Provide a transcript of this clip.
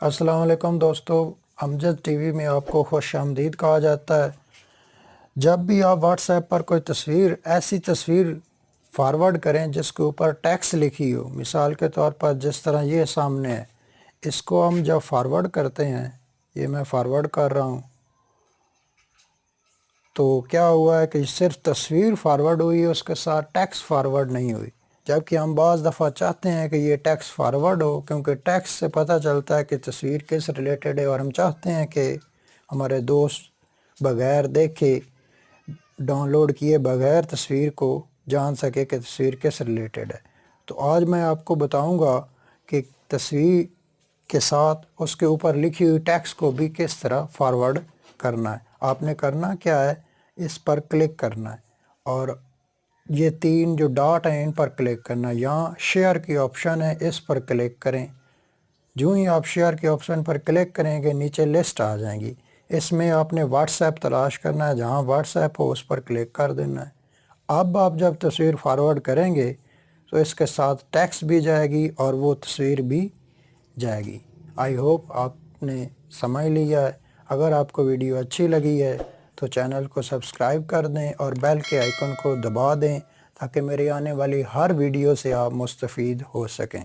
अस्सलाम वालेकुम दोस्तों, अमजद टीवी में आपको खुश आमदीद कहा जाता है। जब भी आप व्हाट्सएप पर कोई ऐसी तस्वीर फॉरवर्ड करें जिसके ऊपर टेक्स्ट लिखी हो, मिसाल के तौर पर जिस तरह ये सामने है, इसको हम जब फॉरवर्ड करते हैं, ये मैं फॉरवर्ड कर रहा हूँ, तो क्या हुआ है कि सिर्फ तस्वीर फॉरवर्ड हुई है, उसके साथ टेक्स्ट फॉरवर्ड नहीं हुई। जबकि हम बाज़ दफ़ा चाहते हैं कि ये टेक्स्ट फॉरवर्ड हो, क्योंकि टेक्स्ट से पता चलता है कि तस्वीर किस रिलेटेड है, और हम चाहते हैं कि हमारे दोस्त बग़ैर देखे, डाउनलोड किए बग़ैर तस्वीर को जान सके कि तस्वीर किस रिलेटेड है। तो आज मैं आपको बताऊंगा कि तस्वीर के साथ उसके ऊपर लिखी हुई टेक्स्ट को भी किस तरह फॉरवर्ड करना है। आपने करना क्या है, इस पर क्लिक करना है और ये तीन जो डॉट हैं इन पर क्लिक करना है। यहाँ शेयर की ऑप्शन है, इस पर क्लिक करें। जो ही आप शेयर के ऑप्शन पर क्लिक करेंगे, नीचे लिस्ट आ जाएंगी। इसमें आपने व्हाट्सएप तलाश करना है, जहाँ व्हाट्सएप हो उस पर क्लिक कर देना है। अब आप जब तस्वीर फॉरवर्ड करेंगे तो इसके साथ टेक्स्ट भी जाएगी और वो तस्वीर भी जाएगी। आई होप आपने समझ लिया है। अगर आपको वीडियो अच्छी लगी है तो चैनल को सब्सक्राइब कर दें और बेल के आइकन को दबा दें, ताकि मेरी आने वाली हर वीडियो से आप मुस्तफ़ीद हो सकें।